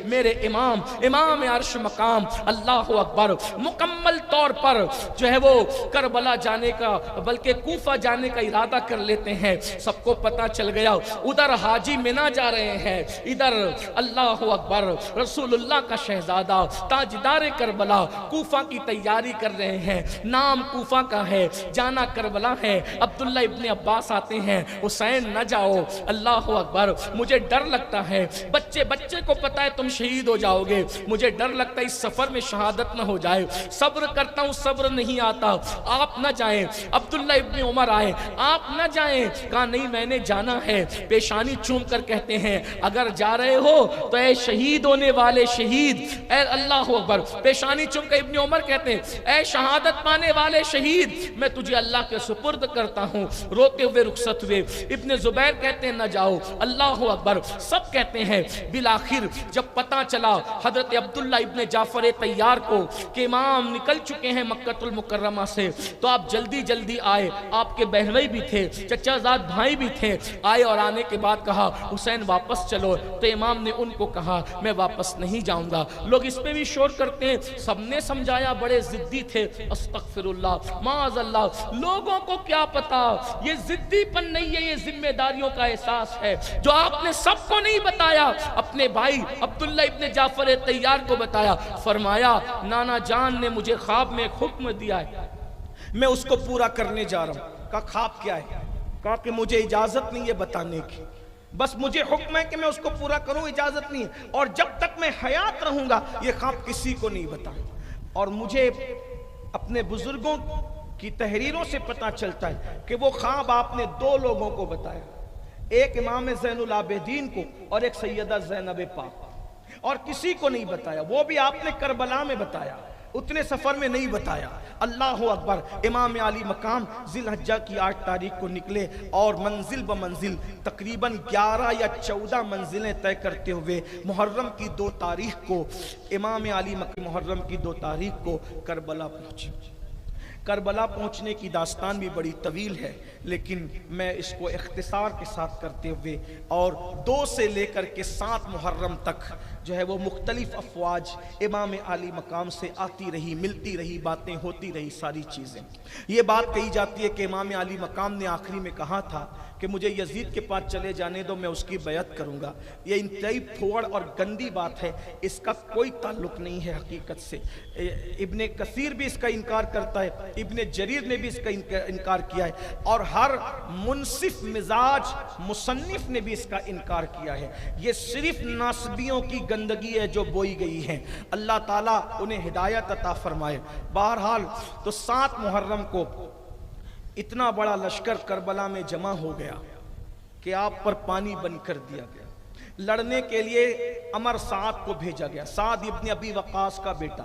میرے امام عرش مقام اللہ اکبر مکمل طور پر جو ہے وہ کربلا جانے کا بلکہ کوفہ جانے کا ارادہ کر لیتے ہیں. سب کو پتہ چل گیا ادھر حاجی منا جا رہے ہیں, ادھر اللہ اکبر رسول اللہ کا شہزادہ تاجدار کربلا کوفہ کی تیاری کر رہے ہیں. نام کوفہ کا ہے, جانا کربلا ہے. عبداللہ ابن عباس آتے ہیں, حسین نہ جاؤ, اللہ اکبر مجھے ڈر لگتا ہے, بچے کو پتا ہے تم شہید ہو جاؤ گے, مجھے ڈر لگتا ہے اس سفر میں شہادت نہ ہو جائے, صبر کرتا ہوں صبر نہیں آتا, آپ نہ جائیں. عبداللہ ابن عمر آئے, آپ نہ جائیں. کہا نہیں میں نے جانا ہے. پیشانی چوم کر کہتے ہیں اگر جا رہے ہو تو اے شہید ہونے والے شہید, اے اللہ اکبر, پیشانی چوم کر ابن عمر کہتے ہیں اے شہادت پانے والے شہید, میں تجھے اللہ کے سپرد کرتا ہوں. روتے ہوئے رخصت ہوئے. ابن زبیر کہتے ہیں نہ جاؤ, اللہ اکبر. سب کہتے ہیں. بالآخر جب پتہ چلا حضرت عبداللہ ابن جعفر طیار کو کہ امام نکل چکے ہیں مکہ المکرمہ سے, تو آپ جلدی آئے. آپ کے بہنوئی بھی تھے, چچا زاد بھائی بھی تھے. آئے اور آنے کے بعد کہا حسین واپس چلو, تو امام نے ان کو کہا میں واپس نہیں جاؤں گا. لوگ اس پہ بھی شور کرتے ہیں, سب نے سمجھایا بڑے ضدی تھے. استغفر اللہ معاذ اللہ, لوگوں کو کیا پتا یہ ضدی پن نہیں ہے, یہ ذمہ داریوں کا احساس ہے جو آپ نے سب کو نہیں بتایا, اپنے بھائی عبداللہ ابن جعفر طیار کو بتایا. فرمایا نانا جان نے مجھے خواب میں ایک حکم دیا ہے, میں اس کو پورا کرنے جا رہا ہوں. کہا خواب کیا ہے؟ کہا کہ مجھے اجازت نہیں ہے بتانے کی, بس مجھے حکم ہے کہ میں اس کو پورا کروں, اجازت نہیں ہے, اور جب تک میں حیات رہوں گا یہ خواب کسی کو نہیں بتاؤں. اور مجھے اپنے بزرگوں کی تحریروں سے پتہ چلتا ہے کہ وہ خواب آپ نے دو لوگوں کو بتایا, ایک امام زین العابدین کو اور ایک سیدہ زینب پاک, اور کسی کو نہیں بتایا. وہ بھی آپ نے کربلا میں بتایا, اتنے سفر میں نہیں بتایا. اللہ اکبر. امام علی مقام ذی الحجہ کی 8 تاریخ کو نکلے اور منزل بمنزل تقریباً 11 یا 14 منزلیں طے کرتے ہوئے محرم کی 2 تاریخ کو امام علی محرم کی 2 تاریخ کو کربلا پہنچے. کربلا پہنچنے کی داستان بھی بڑی طویل ہے, لیکن میں اس کو اختصار کے ساتھ کرتے ہوئے, اور 2 سے لے کر کے 7 محرم تک جو ہے وہ مختلف افواج امام علی مقام سے آتی رہی, ملتی رہی, باتیں ہوتی رہی, ساری چیزیں. یہ بات کہی جاتی ہے کہ امام علی مقام نے آخری میں کہا تھا کہ مجھے یزید کے پاس چلے جانے دو, میں اس کی بیعت کروں گا. یہ انتہائی پھوڑ اور گندی بات ہے, اس کا کوئی تعلق نہیں ہے حقیقت سے. ابن کثیر بھی اس کا انکار کرتا ہے, ابن جریر نے بھی اس کا انکار کیا ہے, اور ہر منصف مزاج مصنف نے بھی اس کا انکار کیا ہے. یہ صرف ناصبیوں کی گندگی ہے جو بوئی گئی ہے, اللہ تعالیٰ انہیں ہدایت عطا فرمائے. بہرحال تو 7 محرم کو اتنا بڑا لشکر کربلا میں جمع ہو گیا کہ آپ پر پانی بن کر دیا گیا. لڑنے کے لیے عمر سعد کو بھیجا گیا. سعد ابن ابی وقاص کا بیٹا,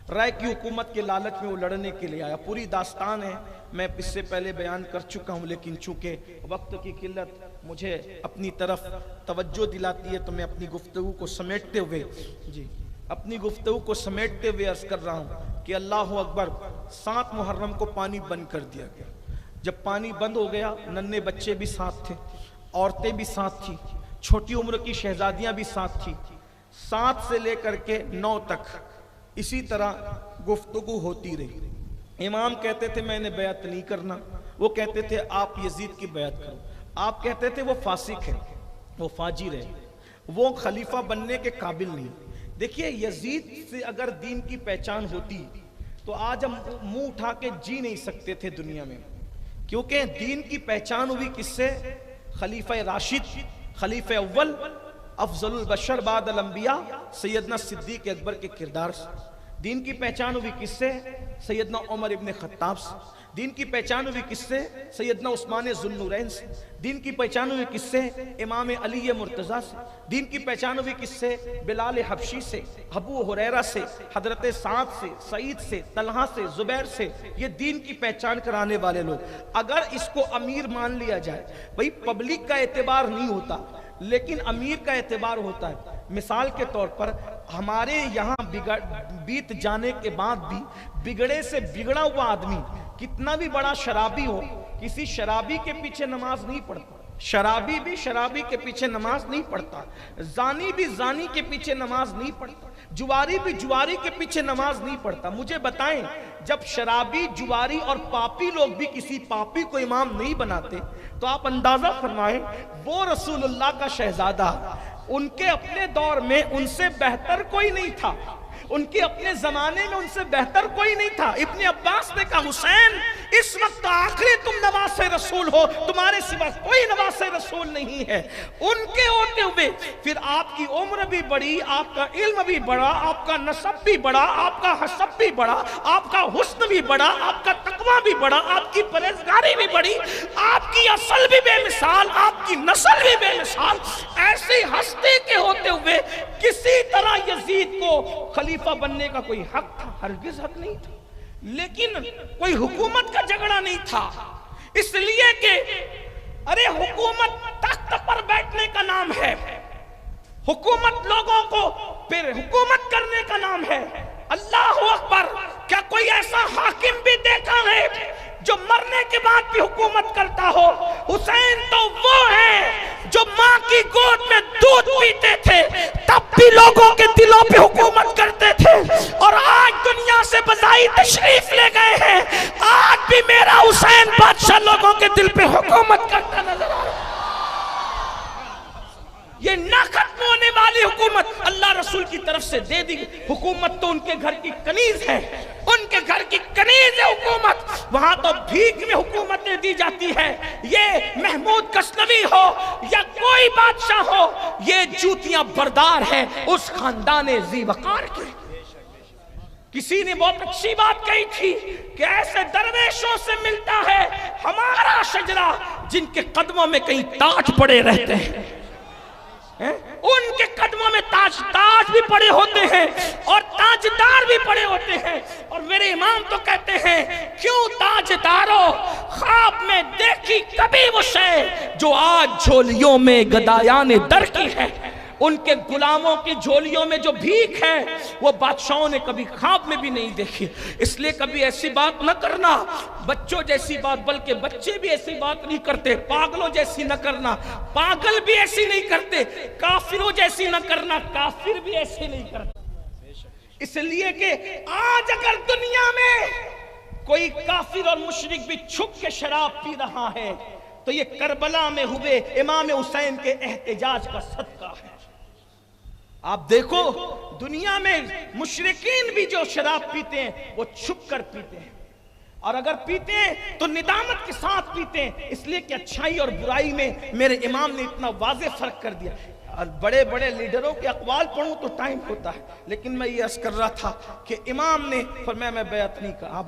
رائے کی حکومت کے لالچ میں وہ لڑنے کے لیے آیا. پوری داستان ہے, میں اس سے پہلے بیان کر چکا ہوں, لیکن چونکہ وقت کی قلت مجھے اپنی طرف توجہ دلاتی ہے تو میں اپنی گفتگو کو سمیٹتے ہوئے عرض کر رہا ہوں کہ اللہ اکبر. 7 محرم کو پانی بند کر دیا گیا. جب پانی بند ہو گیا, ننھے بچے بھی ساتھ تھے, عورتیں بھی ساتھ تھیں, چھوٹی عمر کی شہزادیاں بھی ساتھ تھیں. 7 سے لے کر کے 9 تک اسی طرح گفتگو ہوتی رہی. امام کہتے تھے میں نے بیعت نہیں کرنا, وہ کہتے تھے آپ یزید کی بیعت کرو. آپ کہتے تھے وہ فاسق ہے, وہ فاجر ہے, وہ خلیفہ بننے کے قابل نہیں. دیکھیے یزید سے اگر دین کی پہچان ہوتی تو آج ہم منہ اٹھا کے جی نہیں سکتے تھے دنیا میں, کیونکہ دین کی پہچان ہوئی کس سے؟ خلیفہ راشد, خلیفہ اول, افضل البشر بعد الانبیاء سیدنا صدیق اکبر کے کردار سے. دین کی پہچان ہوئی کس سے؟ سیدنا عمر ابن خطاب سے. دین کی پہچان ہوئی کس سے؟ سیدنا عثمان ذو النورین سے. دین کی پہچان ہوئی کس سے؟ امام علی مرتضیٰ سے. دین کی پہچان ہوئی کس سے؟ بلال حبشی سے, ابو ہریرہ سے, حضرت سعد سے, سعید سے, طلحہ سے, زبیر سے. یہ دین کی پہچان کرانے والے لوگ. اگر اس کو امیر مان لیا جائے, بھئی پبلک کا اعتبار نہیں ہوتا لیکن امیر کا اعتبار ہوتا ہے. مثال کے طور پر ہمارے یہاں بیت جانے کے بعد بھی بگڑے سے بگڑا ہوا آدمی کتنا بھی بڑا شرابی ہو, کسی شرابی کے پیچھے نماز نہیں پڑھتا. شرابی بھی شرابی کے پیچھے نماز نہیں پڑھتا، زانی بھی زانی کے پیچھے نماز نہیں پڑھتا، جواری بھی جواری کے پیچھے نماز نہیں پڑھتا۔ مجھے بتائیں، جب شرابی، جواری اور پاپی لوگ بھی کسی پاپی کو امام نہیں بناتے تو آپ اندازہ فرمائیں وہ رسول اللہ کا شہزادہ، ان کے اپنے دور میں ان سے بہتر کوئی نہیں تھا، ان کے اپنے زمانے میں ان سے بہتر کوئی نہیں تھا۔ ابن عباس نے کہا حسین اس وقت آخری تم نواز رسول ہو، تمہارے سوا کوئی نواز رسول نہیں ہے۔ ان کے ہوتے ہوئے پھر آپ کی عمر بھی بڑی، آپ کا علم بھی بڑا، آپ کا نسب بھی بڑا، آپ کا حسب بھی بڑا، آپ کا حسن بھی بڑا، آپ کا تقوی بھی بڑا، آپ کی پرہیزگاری بھی بڑی، آپ کی اصل بھی بے مثال، آپ کی نسل بھی بے مثال۔ ایسی ہستی کے ہوتے ہوئے کسی طرح یزید کو خلیفہ بننے کا کوئی حق تھا؟ ہرگز حق نہیں تھا۔ لیکن کوئی حکومت کا جھگڑا نہیں تھا، اس لیے کہ ارے حکومت تخت پر بیٹھنے کا نام ہے، حکومت لوگوں کو پھر حکومت کرنے کا نام ہے۔ اللہ اکبر! کیا کوئی ایسا حاکم بھی دیکھا ہے جو مرنے کے بعد بھی حکومت کرتا ہو؟ حسین تو وہ ہے جو ماں کی گود میں دودھ پیتے تھے تب بھی لوگوں کے دلوں پہ حکومت کرتے تھے، اور آج دنیا سے بذائی تشریف لے گئے ہیں، آج بھی میرا حسین بادشاہ لوگوں کے دل پہ حکومت کرتا نظر آ رہا ہے۔ یہ نہ ختم ہونے والی حکومت اللہ رسول کی طرف سے دے دی۔ حکومت تو ان کے گھر کی کنیز ہے، ان کے گھر کی کنیز ہے حکومت، وہاں تو بھیک میں حکومتیں دی جاتی ہے۔ یہ محمود غزنوی ہو یا کوئی بادشاہ ہو، یہ جوتیاں بردار ہے اس خاندان ذی وقار کے۔ کسی نے بہت اچھی بات کہی تھی کہ ایسے درویشوں سے ملتا ہے ہمارا شجرہ جن کے قدموں میں کہیں تاج پڑے رہتے ہیں، ان کے قدموں میں تاج بھی پڑے ہوتے ہیں اور تاجدار بھی پڑے ہوتے ہیں۔ اور میرے امام تو کہتے ہیں کیوں تاجدارو خواب میں دیکھی کبھی وہ شے جو آج جھولیوں میں گدایان در کی ہے۔ ان کے غلاموں کی جھولیوں میں جو بھیک ہے وہ بادشاہوں نے کبھی خواب میں بھی نہیں دیکھی۔ اس لیے کبھی ایسی بات نہ کرنا بچوں جیسی بات، بلکہ بچے بھی ایسی بات نہیں کرتے، پاگلوں جیسی نہ کرنا، پاگل بھی ایسی نہیں کرتے، کافروں جیسی نہ کرنا، کافر بھی ایسی نہیں کرتے۔ اس لیے کہ آج اگر دنیا میں کوئی کافر اور مشرک بھی چھپ کے شراب پی رہا ہے تو یہ کربلا میں ہوئے امام حسین کے احتجاج کا صدقہ ہے۔ آپ دیکھو دنیا میں مشرکین بھی جو شراب پیتے ہیں وہ چھپ کر پیتے ہیں، اور اگر پیتے ہیں تو ندامت کے ساتھ پیتے ہیں، اس لیے کہ اچھائی اور برائی میں میرے امام نے اتنا واضح فرق کر دیا۔ اور بڑے بڑے لیڈروں کے اقوال پڑھوں تو ٹائم ہوتا ہے، لیکن میں یہ عرض کر رہا تھا کہ امام نے فرمایا میں بیعت نہیں کہا،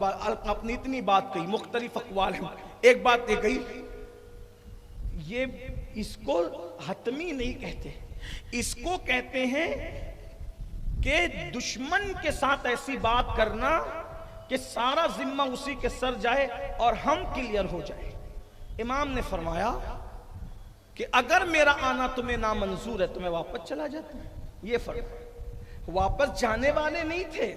اپنی اتنی بات کہی، مختلف اقوال ہیں۔ ایک بات یہ کہی، یہ اس کو حتمی نہیں کہتے، اس کو کہتے ہیں کہ دشمن کے ساتھ ایسی بات کرنا کہ سارا ذمہ اسی کے سر جائے اور ہم کلیئر ہو جائے۔ امام نے فرمایا کہ اگر میرا آنا تمہیں نامنظور ہے تو میں واپس چلا جاتا ہوں۔ یہ فرق، واپس جانے والے نہیں تھے،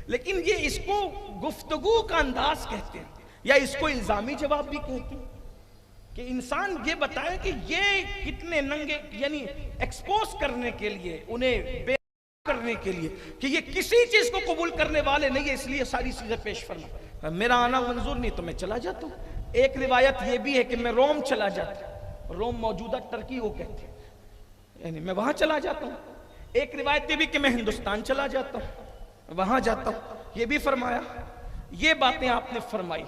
لیکن یہ اس کو گفتگو کا انداز کہتے ہیں، یا اس کو الزامی جواب بھی کہتے ہیں، کہ انسان یہ بتائے کہ یہ کتنے ننگے، یعنی ایکسپوز کرنے کے لیے، انہیں بے کرنے کے لیے کہ یہ کسی چیز کو قبول کرنے والے نہیں ہے، اس لیے ساری چیزیں پیش فرما۔ میرا آنا منظور نہیں تو میں چلا جاتا ہوں۔ ایک روایت یہ بھی ہے کہ میں روم چلا جاتا ہوں، روم موجودہ ترکی وہ کہتے ہیں، یعنی میں وہاں چلا جاتا ہوں۔ ایک روایت یہ بھی کہ میں ہندوستان چلا جاتا ہوں، وہاں جاتا ہوں۔ یہ بھی فرمایا، یہ باتیں آپ نے فرمائی۔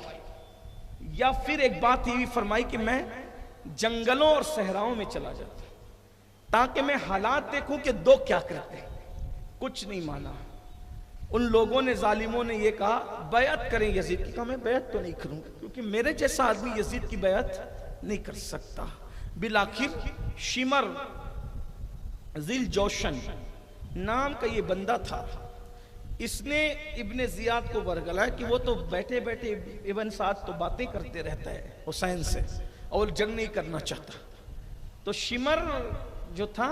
یا پھر ایک بات یہ بھی فرمائی کہ میں جنگلوں اور صحراؤں میں چلا جاتا ہوں تاکہ میں حالات دیکھوں کہ دو کیا کرتے ہیں۔ کچھ نہیں مانا۔ ان لوگوں نے، ظالموں نے یہ کہا بیعت کریں یزید کی، کہا میں بیعت تو نہیں کروں گا کیونکہ میرے جیسا آدمی یزید کی بیعت نہیں کر سکتا۔ بالآخر شمر ذیل جوشن نام کا یہ بندہ تھا، اس نے ابن زیاد کو ورگلایا کہ وہ تو بیٹھے بیٹھے ابن سعد تو باتیں کرتے رہتا ہے حسین سے اور جنگ نہیں کرنا چاہتا۔ تو شمر جو تھا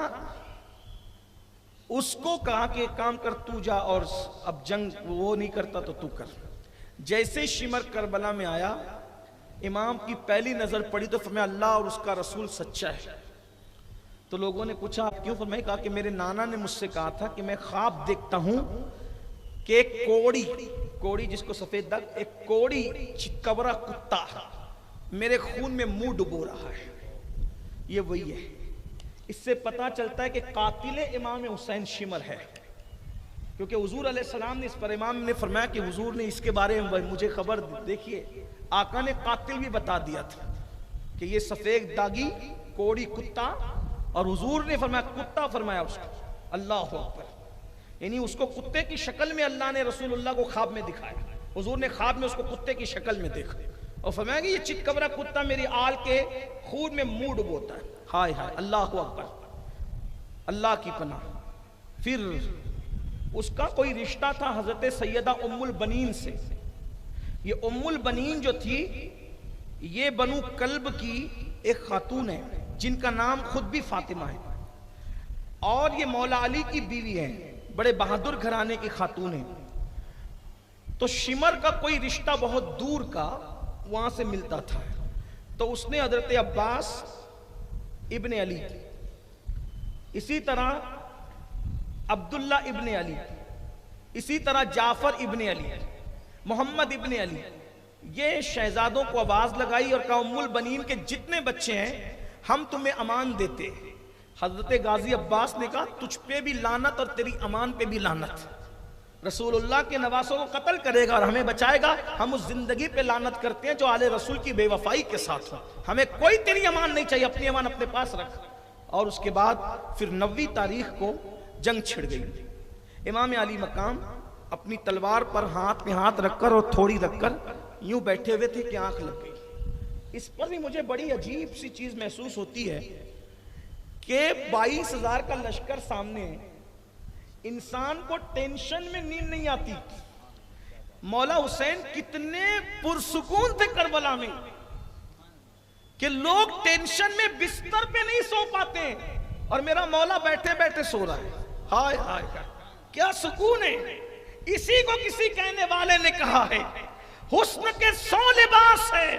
اس کو کہا کہ کام کر تو جا، اور اب جنگ وہ نہیں کرتا تو تو کر۔ جیسے شمر کربلا میں آیا امام کی پہلی نظر پڑی تو فرمایا اللہ اور اس کا رسول سچا ہے۔ تو لوگوں نے پوچھا آپ کیوں؟ فرمایا کہا کہ میرے نانا نے مجھ سے کہا تھا کہ میں خواب دیکھتا ہوں کہ ایک کوڑی جس کو سفید داغ، ایک کوڑی چکورا کتا میرے خون میں منہ ڈبو رہا ہے، یہ وہی ہے۔ اس سے پتہ چلتا ہے کہ قاتل امام حسین شمر ہے، کیونکہ حضور علیہ السلام نے اس پر امام نے فرمایا کہ حضور نے اس کے بارے میں مجھے خبر دیکھیے، آقا نے قاتل بھی بتا دیا تھا کہ یہ سفید داغی کوڑی کتا، اور حضور نے فرمایا کتا فرمایا اس کو، اللہ اکبر، یعنی اس کو کتے کی شکل میں اللہ نے رسول اللہ کو خواب میں دکھایا، حضور نے خواب میں اس کو کتے کی شکل میں دیکھا اور فرمایا کہ یہ چتکبرا کتا میری آل کے خون میں منہ ڈبوتا ہے۔ ہائے ہائے، اللہ اکبر، اللہ کی پناہ۔ پھر اس کا کوئی رشتہ تھا حضرت سیدہ ام البنین سے۔ یہ ام البنین جو تھی یہ بنو کلب کی ایک خاتون ہے جن کا نام خود بھی فاطمہ ہے، اور یہ مولا علی کی بیوی ہے، بڑے بہادر گھرانے کی خاتون ہے۔ تو شمر کا کوئی رشتہ بہت دور کا وہاں سے ملتا تھا، تو اس نے حضرت عباس ابن علی، اسی طرح عبداللہ ابن علی، اسی طرح جعفر ابن علی، محمد ابن علی، یہ شہزادوں کو آواز لگائی اور کہا ام البنین کے جتنے بچے ہیں ہم تمہیں امان دیتے۔ حضرت غازی عباس نے کہا تجھ پہ بھی لعنت اور تیری امان پہ بھی لعنت، رسول اللہ کے نواسوں کو قتل کرے گا اور ہمیں بچائے گا، ہم اس زندگی پہ لعنت کرتے ہیں جو آل رسول کی بے وفائی کے ساتھ ہو، ہمیں کوئی تیری امان نہیں چاہیے، اپنی امان اپنے پاس رکھ۔ اور اس کے بعد پھر 90 تاریخ کو جنگ چھڑ گئی۔ امام علی مقام اپنی تلوار پر ہاتھ میں ہاتھ رکھ کر اور تھوڑی رکھ کر یوں بیٹھے ہوئے تھے کہ آنکھ لگ گئی۔ اس پر بھی مجھے بڑی عجیب سی چیز محسوس ہوتی ہے کہ 22,000 کا لشکر سامنے ہے، انسان کو ٹینشن میں نیند نہیں آتی۔ مولا حسین کتنے پرسکون تھے کربلا میں کہ لوگ ٹینشن میں بستر پہ نہیں سو پاتے، اور میرا مولا بیٹھے بیٹھے سو رہا ہے۔ ہائے ہائے کیا سکون ہے۔ اسی کو کسی کہنے والے نے کہا ہے حسن کے 100 لباس ہے،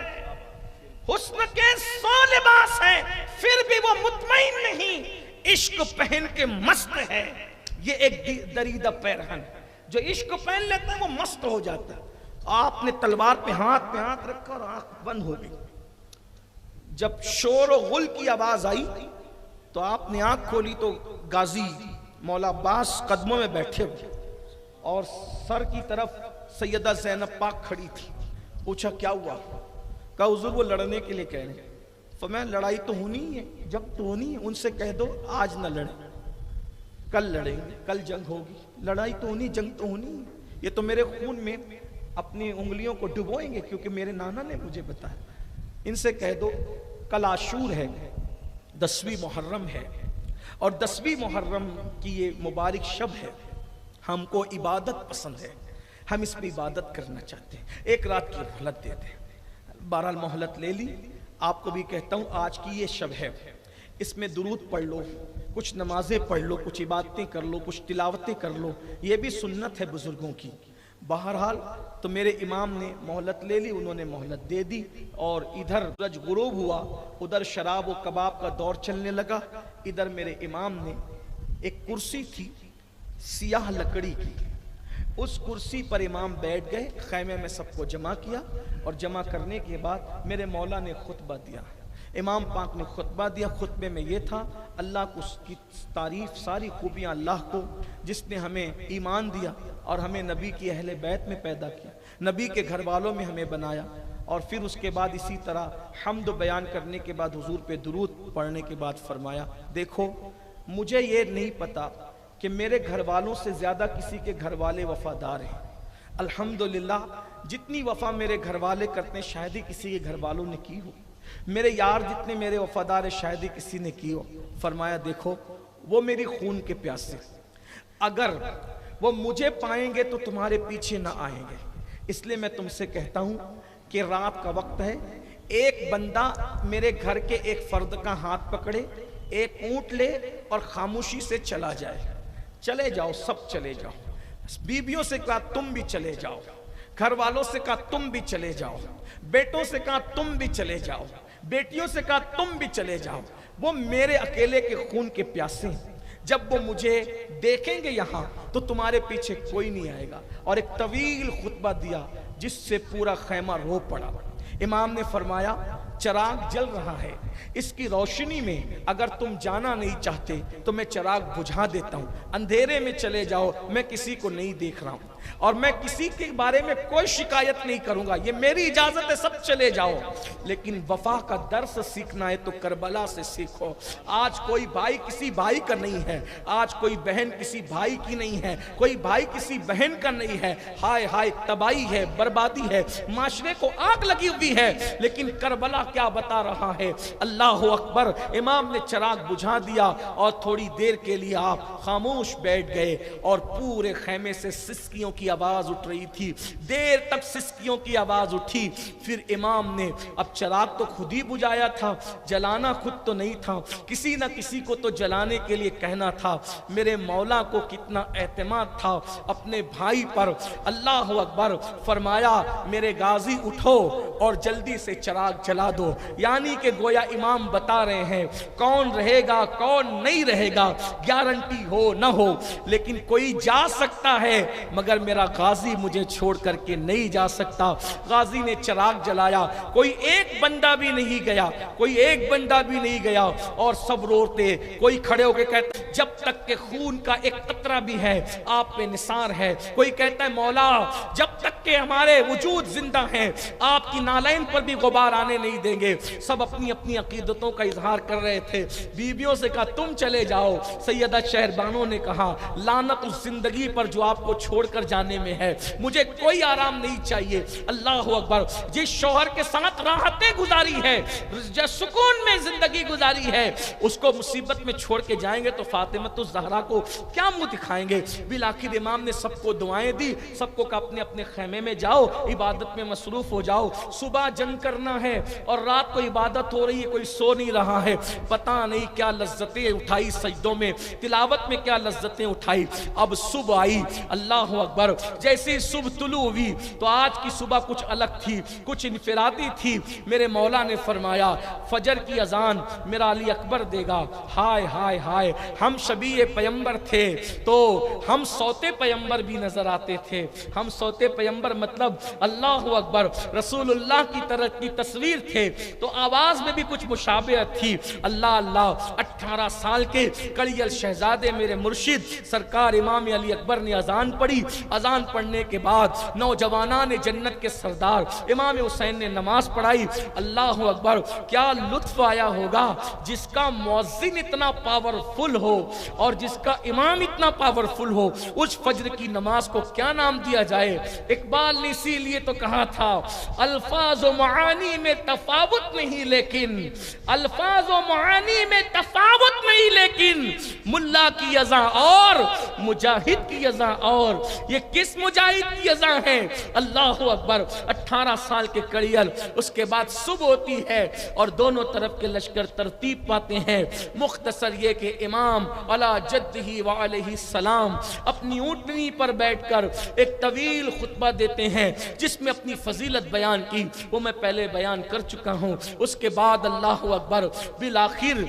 حسن کے 100 لباس ہے، پھر بھی وہ مطمئن نہیں، عشق پہن کے مست ہے۔ یہ ایک دریدہ پیرہن جو عشق پہن لیتا ہے وہ مست ہو جاتا ہے۔ آپ نے تلوار پہ ہاتھ رکھا اور آنکھ بند ہو گئی۔ جب شور و غل کی آواز آئی تو آپ نے آنکھ کھولی تو غازی مولا عباس قدموں میں بیٹھے ہوئے اور سر کی طرف سیدہ زینب پاک کھڑی تھی۔ پوچھا کیا ہوا؟ کہا حضور وہ لڑنے کے لیے کہہ رہے ہیں۔ فرمایا لڑائی تو ہونی ہے، جب تو ہونی ہے، ان سے کہہ دو آج نہ لڑیں، کل لڑیں گے، کل جنگ ہوگی، لڑائی تو ہونی، جنگ تو ہونی ہے۔ یہ تو میرے خون میں اپنی انگلیوں کو ڈبوئیں گے کیونکہ میرے نانا نے مجھے بتایا۔ ان سے کہہ دو کل عاشور ہے، 10ویں محرم ہے، اور 10ویں محرم کی یہ مبارک شب ہے، ہم کو عبادت پسند ہے، ہم اس پہ عبادت کرنا چاہتے ہیں، ایک رات کی مہلت دے دیں۔ بہرحال مہلت لے لی۔ آپ کو بھی کہتا ہوں آج کی یہ شب ہے، اس میں درود پڑھ لو، کچھ نمازیں پڑھ لو، کچھ عبادتیں کر لو، کچھ تلاوتیں کر لو، یہ بھی سنت ہے بزرگوں کی۔ بہرحال تو میرے امام نے مہلت لے لی، انہوں نے مہلت دے دی، اور ادھر سورج غروب ہوا، ادھر شراب و کباب کا دور چلنے لگا۔ ادھر میرے امام نے ایک کرسی تھی سیاہ لکڑی کی، اس کرسی پر امام بیٹھ گئے، خیمے میں سب کو جمع کیا، اور جمع کرنے کے بعد میرے مولا نے خطبہ دیا، امام پاک نے خطبہ دیا۔ خطبے میں یہ تھا اللہ کو اس کی تعریف، ساری خوبیاں اللہ کو جس نے ہمیں ایمان دیا اور ہمیں نبی کی اہل بیت میں پیدا کیا، نبی کے گھر والوں میں ہمیں بنایا، اور پھر اس کے بعد اسی طرح حمد بیان کرنے کے بعد حضور پہ درود پڑھنے کے بعد فرمایا دیکھو مجھے یہ نہیں پتا کہ میرے گھر والوں سے زیادہ کسی کے گھر والے وفادار ہیں، الحمدللہ جتنی وفا میرے گھر والے کرتے ہیں شاید ہی کسی کے گھر والوں نے کی ہو، میرے یار جتنے میرے وفادار ہیں شاید ہی کسی نے کی ہو۔ فرمایا دیکھو وہ میری خون کے پیاسے، اگر وہ مجھے پائیں گے تو تمہارے پیچھے نہ آئیں گے، اس لیے میں تم سے کہتا ہوں کہ رات کا وقت ہے، ایک بندہ میرے گھر کے ایک فرد کا ہاتھ پکڑے، ایک اونٹ لے اور خاموشی سے چلا جائے، چلے جاؤ، سب چلے جاؤ، بیویوں سے کہا تم بھی چلے جاؤ، گھر والوں سے کہا تم بھی چلے جاؤ، بیٹوں سے کہا تم بھی چلے جاؤ، بیٹیوں سے کہا تم بھی چلے جاؤ، وہ میرے اکیلے کے خون کے پیاسے ہیں، جب وہ مجھے دیکھیں گے یہاں تو تمہارے پیچھے کوئی نہیں آئے گا۔ اور ایک طویل خطبہ دیا جس سے پورا خیمہ رو پڑا۔ امام نے فرمایا چراغ جل رہا ہے، اس کی روشنی میں اگر تم جانا نہیں چاہتے تو میں چراغ بجھا دیتا ہوں، اندھیرے میں چلے جاؤ، میں کسی کو نہیں دیکھ رہا ہوں اور میں کسی کے بارے میں کوئی شکایت نہیں کروں گا، یہ میری اجازت ہے، سب چلے جاؤ۔ لیکن وفا کا درس سیکھنا ہے تو کربلا سے سیکھو۔ آج کوئی بھائی کسی بھائی کا نہیں ہے، آج کوئی بہن کسی بھائی کی نہیں ہے، کوئی بھائی کسی بہن کا نہیں ہے، ہائے ہائے تباہی ہے، بربادی ہے، معاشرے کو آگ لگی ہوئی ہے۔ لیکن کربلا کیا بتا رہا ہے؟ اللہ اکبر۔ امام نے چراغ بجھا دیا اور تھوڑی دیر کے لیے آپ خاموش بیٹھ گئے اور پورے خیمے سے سسکیوں کی آواز اٹھ رہی تھی، دیر تک سسکیوں کی آواز اٹھی۔ پھر امام نے اب چراغ تو خود ہی بجھایا تھا، جلانا خود تو نہیں تھا، کسی نہ کسی کو تو جلانے کے لیے کہنا تھا۔ میرے مولا کو کتنا اعتماد تھا اپنے بھائی پر۔ اللہ اکبر۔ فرمایا میرے غازی اٹھو اور جلدی سے چراغ جلا دو، یعنی کہ گویا امام بتا رہے ہیں کون رہے گا کون نہیں رہے گا گارنٹی ہو نہ ہو، لیکن کوئی جا سکتا ہے مگر میرا غازی مجھے چھوڑ کر کے نہیں جا سکتا۔ غازی نے چراغ جلایا، کوئی ایک بندہ بھی نہیں گیا، کوئی ایک بندہ بھی نہیں گیا اور سب روتے، کوئی کھڑے ہو کے کہتا جب تک کہ خون کا ایک قطرہ بھی ہے آپ پہ نثار ہے، کوئی کہتا ہے مولا جب تک کہ ہمارے وجود زندہ ہیں آپ کی نالین پر بھی غبار آنے نہیں دیں گے۔ سب اپنی اپنی عقیدتوں کا اظہار کر رہے تھے۔ بیویوں سے کہا تم چلے جاؤ۔ سیدہ شہربانوں نے کہا لعنت اس زندگی پر جو آپ کو چھوڑ کر جانے میں ہے، مجھے کوئی آرام نہیں چاہیے۔ اللہ اکبر۔ جس شوہر کے ساتھ راحتیں گزاری ہے، جس سکون میں زندگی گزاری ہے، اس کو مصیبت میں چھوڑ کے جائیں گے تو فاطمۃ الزہرا کو کیا منہ دکھائیں گے؟ بالآخر امام نے سب کو دعائیں دی، سب کو کہا اپنے اپنے خیمے میں جاؤ، عبادت میں مصروف ہو جاؤ۔ صبح جنگ کرنا ہے اور رات کو عبادت ہو رہی ہے، کوئی سو نہیں رہا ہے، پتہ نہیں کیا لذتیں اٹھائی سجدوں میں، تلاوت میں کیا لذتیں اٹھائی۔ اب صبح آئی، اللہ اکبر۔ جیسے صبح طلوع ہوئی تو آج کی صبح کچھ الگ تھی، کچھ انفرادی تھی۔ میرے مولا نے فرمایا فجر کی اذان میرا علی اکبر دے گا۔ ہائے ہائے ہائے، ہم شبیہ پیمبر تھے تو ہم سوتے پیمبر بھی نظر آتے تھے۔ ہم سوتے پیمبر مطلب اللہ اکبر رسول اللہ کی طرح کی تصویر تھے تو آواز میں بھی کچھ مشابہت تھی۔ اللہ اللہ۔ 18 سال کے کڑیل شہزادے میرے مرشد سرکار امام علی اکبر نے اذان پڑھی۔ اذان پڑھنے کے بعد نوجوانان جنت کے سردار امام حسین نے نماز پڑھائی۔ اللہ اکبر۔ کیا لطف آیا ہوگا جس کا مؤذن اتنا پاورفل ہو اور جس کا امام اتنا پاورفل ہو، اس فجر کی نماز کو کیا نام دیا جائے؟ اقبال نے اسی لیے تو کہا تھا الفاظ و معانی میں تفاوت نہیں لیکن الفاظ و معانی میں تفاوت نہیں لیکن ملا کی اذان اور مجاہد کی اذان اور۔ یہ کس مجاہد کی اذان ہے؟ اللہ اکبر۔ 18 سال کے کڑیل، اس کے بعد صبح ہوتی ہے اور دونوں طرف کے لشکر ترتیب پاتے ہیں۔ مختصر یہ کہ امام علی جدہ وعلیہ السلام اپنی اونٹنی پر بیٹھ کر ایک طویل خطبہ دیتے ہیں جس میں اپنی فضیلت بیان کی، وہ میں پہلے بیان کر چکا ہوں۔ اس کے بعد اللہ اکبر بالآخر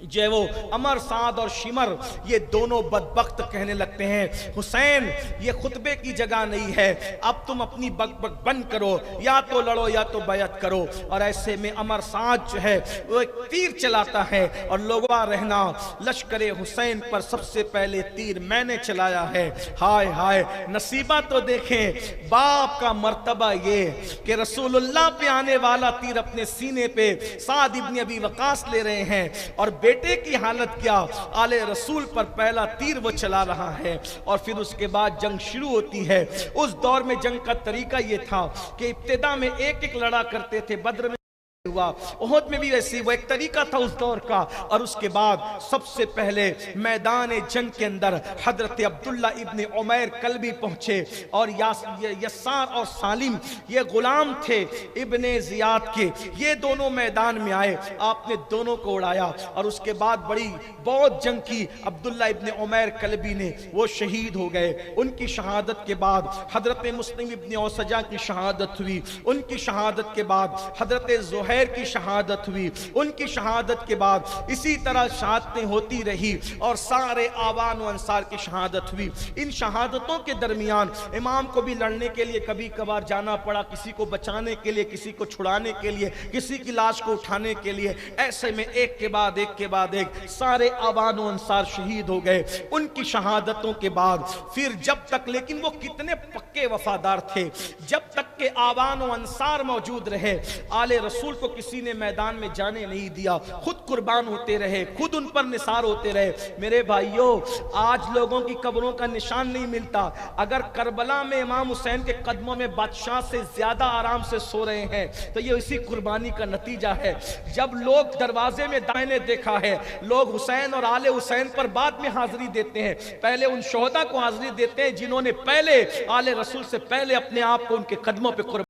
جو ہے وہ عمر سعد اور شمر یہ دونوں بدبخت کہنے لگتے ہیں حسین یہ خطبے کی جگہ نہیں ہے، اب تم اپنی بک بک بند کرو، یا تو لڑو یا تو بیعت کرو۔ اور ایسے میں عمر سعد جو ہے وہ ایک تیر چلاتا ہے اور لوگوں رہنا لشکر حسین پر سب سے پہلے تیر میں نے چلایا ہے۔ ہائے ہائے نصیبہ تو دیکھیں، باپ کا مرتبہ یہ کہ رسول اللہ پہ آنے والا تیر اپنے سینے پہ سعد ابن ابی وقاص لے رہے ہیں اور بیٹے کی حالت کیا، آل رسول پر پہلا تیر وہ چلا رہا ہے۔ اور پھر اس کے بعد جنگ شروع ہوتی ہے۔ اس دور میں جنگ کا طریقہ یہ تھا کہ ابتدا میں ایک ایک لڑا کرتے تھے، بدر میں ہوا احد میں بھی ویسی وہ ایک طریقہ تھا اس دور کا. اور اس کے بعد سب سے پہلے میدان جنگ کے اندر حضرت عبداللہ ابن عمیر کلبی پہنچے اور یسار اور سالم یہ غلام تھے ابن زیاد کے, یہ دونوں میدان میں آئے, آپ نے دونوں کو اڑایا اور اس کے بعد بڑی بہت جنگ کی عبداللہ ابن عمیر کلبی نے, وہ شہید ہو گئے. ان کی شہادت کے بعد حضرت مسلم ابن اوسجہ کی شہادت ہوئی, ان کی شہادت کے بعد حضرت زہیر کی شہادت ہوئی, ان کی شہادت کے بعد اسی طرح شہادتیں ہوتی رہی اور سارے آوان و انصار کی شہادت ہوئی. ان شہادتوں کے درمیان امام کو بھی لڑنے کے لیے کبھی کبھار جانا پڑا, کسی کو بچانے کے لیے, کسی کو چھڑانے کے لیے, کسی کی لاش کو اٹھانے کے لیے. ایسے میں ایک کے بعد ایک کے بعد ایک سارے آوان و انصار شہید ہو گئے. ان کی شہادتوں کے بعد پھر جب تک, لیکن وہ کتنے پکے وفادار تھے, جب تک کہ آوان و انصار موجود رہے آل رسول کو کسی نے میدان میں جانے نہیں دیا, خود قربان ہوتے رہے, خود ان پر نثار ہوتے رہے. میرے بھائیوں, آج لوگوں کی قبروں کا نشان نہیں ملتا. اگر کربلا میں امام حسین کے قدموں میں بادشاہ سے زیادہ آرام سے سو رہے ہیں تو یہ اسی قربانی کا نتیجہ ہے. جب لوگ دروازے میں دائنے دیکھا ہے, لوگ حسین اور آل حسین پر بعد میں حاضری دیتے ہیں, پہلے ان شہداء کو حاضری دیتے ہیں جنہوں نے پہلے آل رسول سے پہلے اپنے آپ کو ان کے قدموں پہ قربان